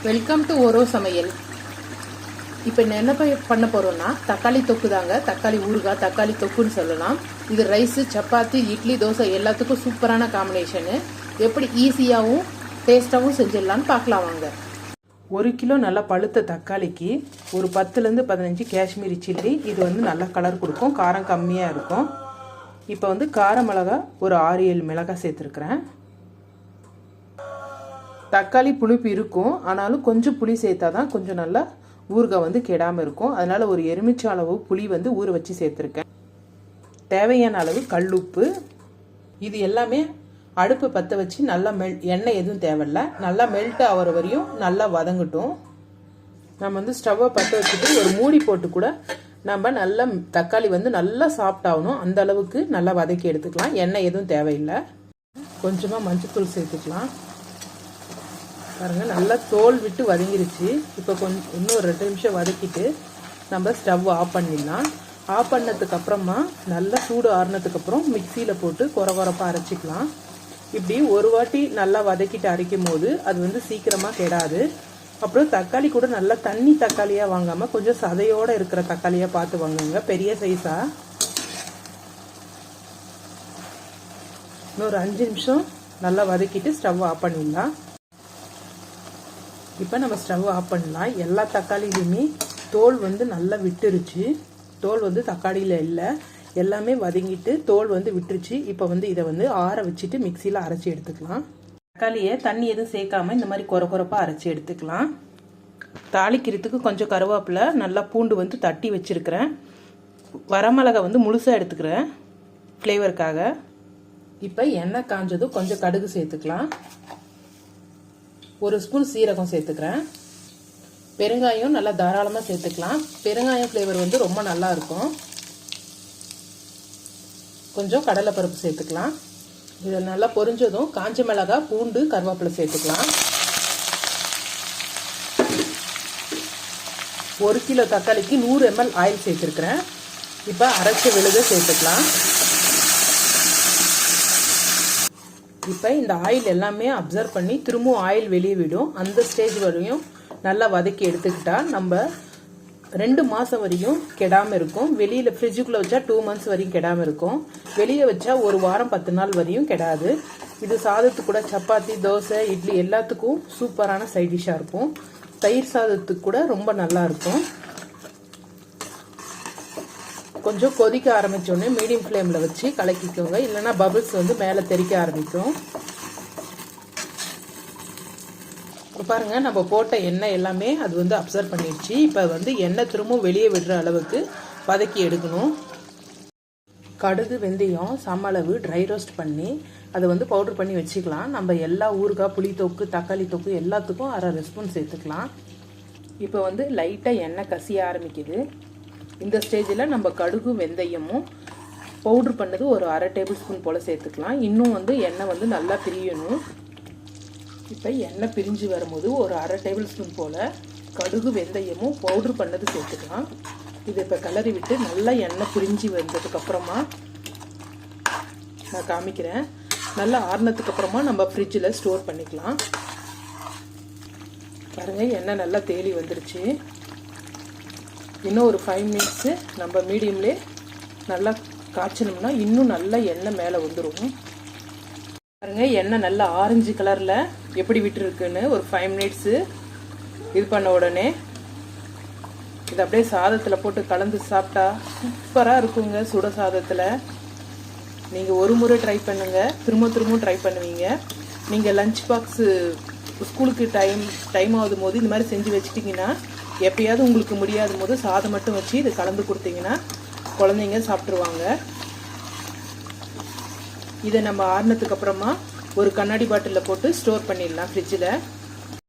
Welcome to ஓரோ சமையல். இப்போ என்ன பண்ண போகிறோம்னா தக்காளி தொக்கு தாங்க. தக்காளி ஊறுகாய், தக்காளி தொக்குன்னு சொல்லலாம். இது ரைஸு, சப்பாத்தி, இட்லி, தோசை எல்லாத்துக்கும் சூப்பரான காம்பினேஷனு. எப்படி ஈஸியாகவும் டேஸ்ட்டாகவும் செஞ்சிடலான்னு பார்க்கலாம் வாங்க. 1 கிலோ நல்லா பழுத்த தக்காளிக்கு ஒரு 10லேருந்து 15 காஷ்மீரி சில்லி. இது நல்லா கலர் கொடுக்கும், காரம் கம்மியாக இருக்கும். இப்போ கார மிளகா ஒரு 6-7 மிளகாய் சேர்த்துருக்குறேன். தக்காளி புளிப்பு இருக்கும், ஆனாலும் கொஞ்சம் புளி சேர்த்தா தான் கொஞ்சம் நல்லா ஊறுகாய் கெடாமல் இருக்கும். அதனால் ஒரு எலுமிச்சை அளவு புளி ஊற வச்சு சேர்த்துருக்கேன். தேவையான அளவு கல்லுப்பு. இது எல்லாமே அடுப்பு பற்ற வச்சு நல்லா எண்ணெய் எதுவும் தேவையில்லை, நல்லா மெல்ட் ஆகிற வரையும் நல்லா வதங்கட்டும். நம்ம ஸ்டவ்வை பற்ற வச்சுட்டு ஒரு மூடி போட்டு கூட நம்ம நல்லா தக்காளி நல்லா சாஃப்ட் ஆகணும், அந்த அளவுக்கு நல்லா வதக்கி எடுத்துக்கலாம். எண்ணெய் எதுவும் தேவையில்லை. கொஞ்சமாக மஞ்சள்தூள் சேர்த்துக்கலாம். பாருங்கள், நல்லா தோல் விட்டு வதங்கிருச்சு. இப்போ இன்னும் 2 நிமிஷம் வதக்கிட்டு நம்ம ஸ்டவ் ஆஃப் பண்ணிடலாம். ஆஃப் பண்ணதுக்கப்புறமா நல்லா சூடு ஆறுனதுக்கப்புறம் மிக்சியில் போட்டு குறப்பாக அரைச்சிக்கலாம். இப்படி ஒரு வாட்டி நல்லா வதக்கிட்டு அரைக்கும் போது அது சீக்கிரமாக கெடாது. அப்புறம் தக்காளி கூட நல்லா தண்ணி தக்காளியாக வாங்காமல் கொஞ்சம் சதையோடு இருக்கிற தக்காளியாக பார்த்து வாங்குங்க, பெரிய சைஸாக. இன்னொரு 5 நிமிஷம் நல்லா வதக்கிட்டு ஸ்டவ் ஆஃப் பண்ணிடலாம். இப்போ நம்ம ஸ்டவ் ஆஃப் பண்ணலாம். எல்லா தக்காளிலையுமே தோல் நல்லா விட்டுருச்சு. தோல் தக்காளியில் இல்லை, எல்லாமே வதங்கிட்டு தோல் விட்டுருச்சு. இப்போ இதை ஆற வச்சுட்டு மிக்சியில் அரைச்சி எடுத்துக்கலாம். தக்காளியை தண்ணி எதுவும் சேர்க்காம இந்த மாதிரி குறப்பாக அரைச்சி எடுத்துக்கலாம். தாளிக்கிறதுக்கு கொஞ்சம் கருவேப்பிலை, நல்லா பூண்டு தட்டி வச்சுருக்கிறேன். வரமிளகா முழுசாக எடுத்துக்கிறேன் ஃப்ளேவருக்காக. இப்போ எண்ணெய் காஞ்சதும் கொஞ்சம் கடுகு சேர்த்துக்கலாம். 1 ஸ்பூன் சீரகம் சேர்த்துக்கிறேன். பெருங்காயம் நல்லா தாராளமாக சேர்த்துக்கலாம். பெருங்காயம் ஃப்ளேவர் ரொம்ப நல்லா இருக்கும். கொஞ்சம் கடலைப்பருப்பு சேர்த்துக்கலாம். இது நல்லா பொரிஞ்சதும் காஞ்ச மிளகாய், பூண்டு, கருவேப்பிலை சேர்த்துக்கலாம். 1 கிலோ தக்காளிக்கு 100 ml ஆயில் சேர்த்துருக்கிறேன். இப்போ அரைச்ச விழுதை சேர்த்துக்கலாம். இப்போ இந்த ஆயில் எல்லாமே அப்சர்வ் பண்ணி திரும்பவும் ஆயில் வெளியே விடும். அந்த ஸ்டேஜ் வரையும் நல்லா வதக்கி எடுத்துக்கிட்டா நம்ம 2 மாதம் வரையும் கெடாமல் இருக்கும். வெளியில் ஃப்ரிட்ஜுக்குள்ளே வச்சா 2 மந்த்ஸ் வரையும் கெடாமல் இருக்கும். வெளியே வச்சா 1 வாரம் 10 நாள் வரையும் கெடாது. இது சாதத்துக்கு கூட, சப்பாத்தி, தோசை, இட்லி எல்லாத்துக்கும் சூப்பரான சைட் டிஷ்ஷாக இருக்கும். தயிர் சாதத்துக்கு கூட ரொம்ப நல்லா இருக்கும். கொஞ்சம் கொதிக்க ஆரம்பித்தோடனே மீடியம் ஃப்ளேமில் வச்சு கலக்கிக்கோங்க, இல்லைனா பபிள்ஸ் மேலே தெறிக்க ஆரம்பிக்கும். பாருங்கள், நம்ம போட்ட எண்ணெய் எல்லாமே அது அப்சர்வ் பண்ணிடுச்சு. இப்போ எண்ணெய் திரும்பவும் வெளியே விடுற அளவுக்கு வதக்கி எடுக்கணும். கடுகு, வெந்தயம் சம அளவு ட்ரை ரோஸ்ட் பண்ணி அதை பவுடர் பண்ணி வச்சுக்கலாம். நம்ம எல்லா ஊறுகாய், புளி தொக்கு, தக்காளி தொக்கு எல்லாத்துக்கும் 1/2 ஸ்பூன் சேர்த்துக்கலாம். இப்போ லைட்டாக எண்ணெய் கசிய ஆரம்பிக்குது. இந்த ஸ்டேஜில் நம்ம கடுகு, வெந்தயமும் பவுட்ரு பண்ணது ஒரு 1/2 டேபிள் ஸ்பூன் போல் சேர்த்துக்கலாம். இன்னும் எண்ணெய் நல்லா பிரியணும். இப்போ எண்ணெய் பிரிஞ்சு வரும்போது ஒரு 1/2 டேபிள் ஸ்பூன் போல் கடுகு, வெந்தயமும் பவுட்ரு பண்ணது சேர்த்துக்கலாம். இது இப்போ கிளறி விட்டு நல்லா எண்ணெய் பிரிஞ்சு வந்ததுக்கப்புறமா நான் காமிக்கிறேன். நல்லா ஆறுனதுக்கப்புறமா நம்ம ஃப்ரிட்ஜில் ஸ்டோர் பண்ணிக்கலாம். பாருங்கள், எண்ணெய் நல்லா தேலி வந்துருச்சு. இன்னும் ஒரு 5 மினிட்ஸு நம்ம மீடியம்லே நல்லா காய்ச்சணும்னா இன்னும் நல்லா எண்ணெய் மேலே வந்துடும். பாருங்க, எண்ணெய் நல்லா ஆரஞ்சு கலரில் எப்படி விட்டுருக்குன்னு. ஒரு 5 மினிட்ஸு இது பண்ண உடனே இது அப்படியே சாதத்தில் போட்டு கலந்து சாப்பிட்டா சூப்பராக இருக்குங்க. சுட சாதத்தில் நீங்கள் ஒரு முறை ட்ரை பண்ணுங்கள், திரும்ப ட்ரை பண்ணுவீங்க. நீங்கள் லஞ்ச் பாக்ஸு ஸ்கூலுக்கு டைம் ஆகும் போது இந்த மாதிரி செஞ்சு வச்சுட்டிங்கன்னா, எப்பயாவது உங்களுக்கு முடியாத போது சாதம் மட்டும் வச்சு இது கலந்து கொடுத்தீங்கன்னா குழந்தைங்க சாப்பிட்ருவாங்க. இதை நம்ம ஆறுனதுக்கு அப்புறமா ஒரு கண்ணாடி பாட்டிலில் போட்டு ஸ்டோர் பண்ணிடலாம் ஃப்ரிட்ஜில்.